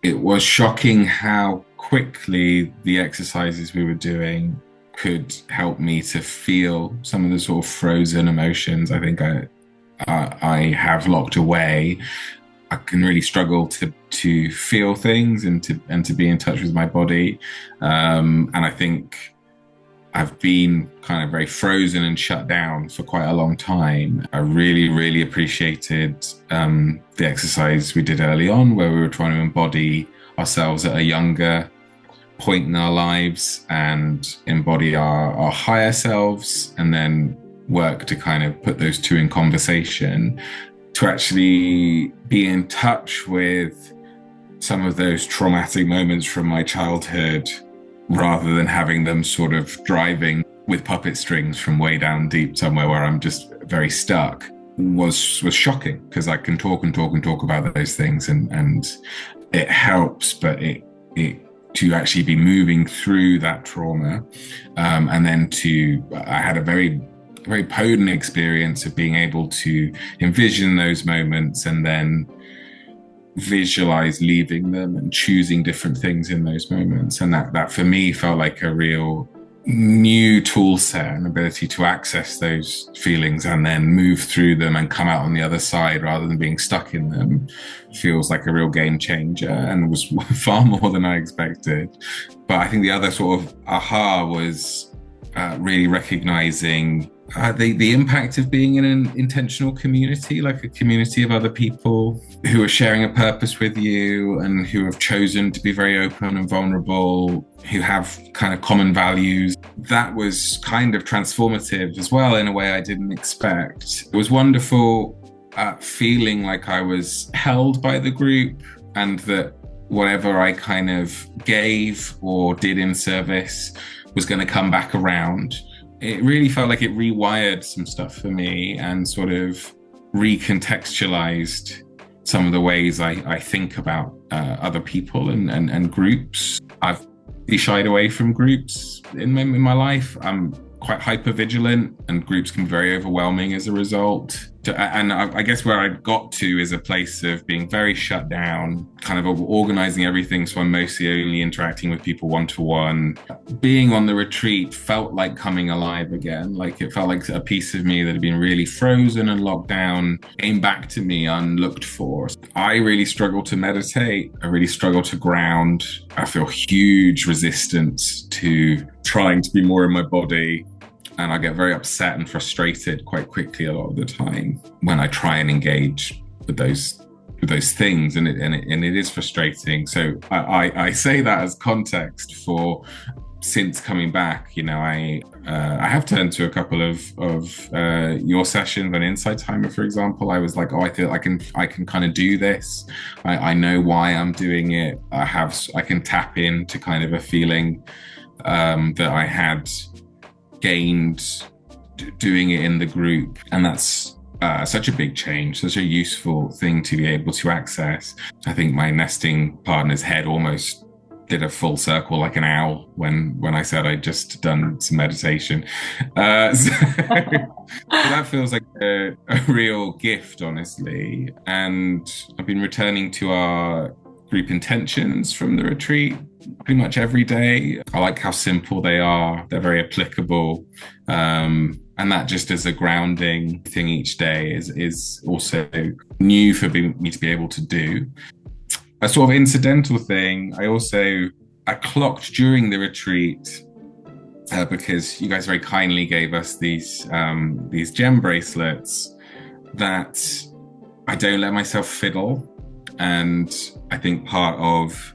It was shocking how quickly the exercises we were doing could help me to feel some of the sort of frozen emotions I have locked away. I can really struggle to feel things and to be in touch with my body. And I think I've been kind of very frozen and shut down for quite a long time. I really, really appreciated the exercise we did early on, where we were trying to embody ourselves at a younger point in our lives and embody our higher selves, and then work to kind of put those two in conversation to actually be in touch with some of those traumatic moments from my childhood rather than having them sort of driving with puppet strings from way down deep somewhere where I'm just very stuck was shocking, because I can talk and talk and talk about those things, and it helps, but it to actually be moving through that trauma, and then I had a very potent experience of being able to envision those moments and then visualize leaving them and choosing different things in those moments. And that for me felt like a real new tool set and ability to access those feelings and then move through them and come out on the other side rather than being stuck in them feels like a real game changer, and was far more than I expected. But I think the other sort of aha was really recognizing the impact of being in an intentional community, like a community of other people who are sharing a purpose with you and who have chosen to be very open and vulnerable, who have kind of common values. That was kind of transformative as well in a way I didn't expect. It was wonderful feeling like I was held by the group, and that whatever I kind of gave or did in service was going to come back around. It really felt like it rewired some stuff for me and sort of recontextualized some of the ways I think about other people and groups. I've shied away from groups in my life. I'm quite hyper-vigilant, and groups can be very overwhelming as a result. And I guess where I got to is a place of being very shut down, kind of organizing everything so I'm mostly only interacting with people one-to-one. Being on the retreat felt like coming alive again. Like it felt like a piece of me that had been really frozen and locked down came back to me unlooked for. I really struggle to meditate. I really struggle to ground. I feel huge resistance to trying to be more in my body. And I get very upset and frustrated quite quickly a lot of the time when I try and engage with those things, and it is frustrating. So I say that as context for, since coming back, I have turned to a couple of your sessions. An Insight Timer, for example, I was like, I feel I can kind of do this. I know why I'm doing it. I can tap into kind of a feeling that I had gained doing it in the group, and that's such a big change, such a useful thing to be able to access. I think my nesting partner's head almost did a full circle like an owl when I said I'd just done some meditation. So that feels like a real gift, honestly. And I've been returning to our group intentions from the retreat pretty much every day. I like how simple they are. They're very applicable. And that just as a grounding thing each day is also new for me to be able to do. A sort of incidental thing, I clocked during the retreat because you guys very kindly gave us these gem bracelets, that I don't let myself fiddle. And I think part of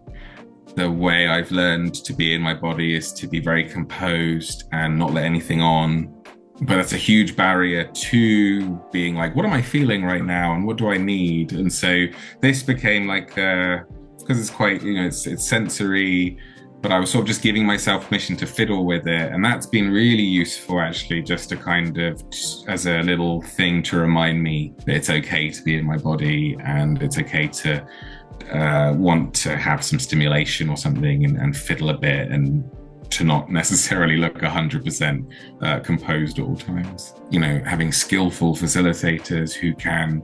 the way I've learned to be in my body is to be very composed and not let anything on. But that's a huge barrier to being like, what am I feeling right now? And what do I need? And so this became like, because it's quite, it's sensory, but I was sort of just giving myself permission to fiddle with it. And that's been really useful, actually, just to kind of, as a little thing to remind me that it's okay to be in my body, and it's okay to want to have some stimulation or something and fiddle a bit and to not necessarily look 100% composed at all times. Having skillful facilitators who can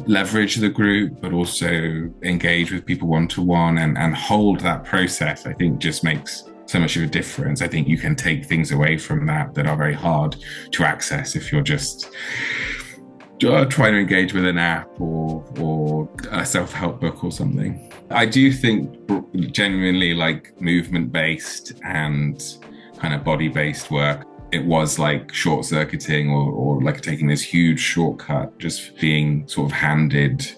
leverage the group, but also engage with people one-to-one and hold that process, I think just makes so much of a difference. I think you can take things away from that are very hard to access if you're just trying to engage with an app or a self-help book or something. I do think genuinely like movement-based and kind of body-based work, it was like short-circuiting or like taking this huge shortcut, just being sort of handed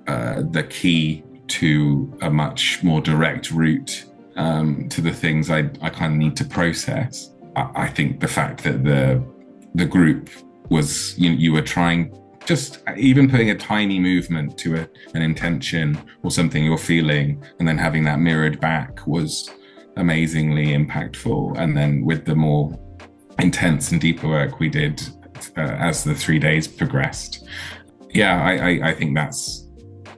the key to a much more direct route to the things I kind of need to process. I think the fact that the group was, you were trying, just even putting a tiny movement to an intention or something you're feeling, and then having that mirrored back was amazingly impactful. And then with the more intense and deeper work we did as the 3 days progressed, I think that's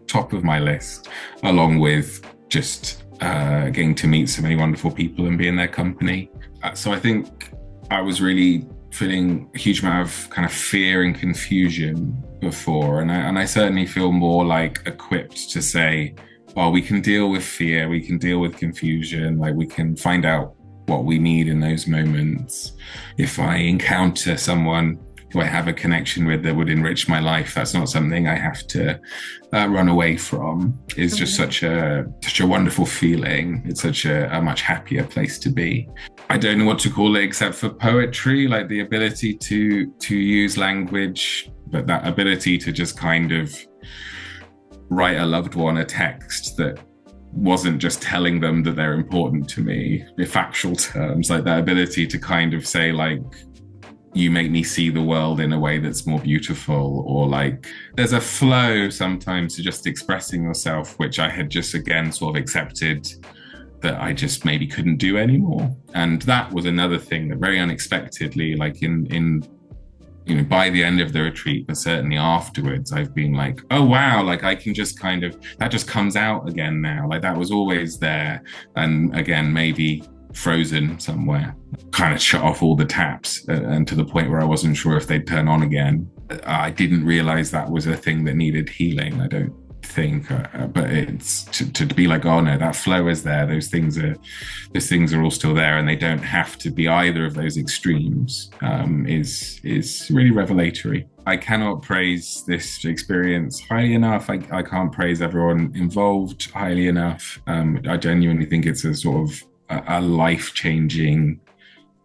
top of my list, along with just getting to meet so many wonderful people and be in their company. So I think I was really feeling a huge amount of kind of fear and confusion before, and I certainly feel more like equipped to say, well, we can deal with fear, we can deal with confusion, like we can find out what we need in those moments. If I encounter someone who I have a connection with that would enrich my life, that's not something I have to run away from. It's just such a wonderful feeling. It's such a much happier place to be. I don't know what to call it except for poetry, like the ability to use language, but that ability to just kind of write a loved one a text that wasn't just telling them that they're important to me in factual terms, like that ability to kind of say, like, you make me see the world in a way that's more beautiful, or like there's a flow sometimes to just expressing yourself, which I had just again sort of accepted that I just maybe couldn't do anymore. And that was another thing that very unexpectedly, like in by the end of the retreat, but certainly afterwards, I've been like, oh wow, like I can just kind of, that just comes out again now. Like that was always there, and again maybe frozen somewhere, kind of shut off all the taps, and to the point where I wasn't sure if they'd turn on again. I didn't realize that was a thing that needed healing, I don't think, but it's to be like, oh no, that flow is there, those things are all still there, and they don't have to be either of those extremes, is really revelatory. I cannot praise this experience highly enough. I can't praise everyone involved highly enough. I genuinely think it's a sort of a life-changing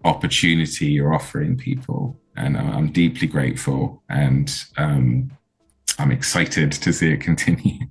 opportunity you're offering people, and I'm deeply grateful, and I'm excited to see it continue.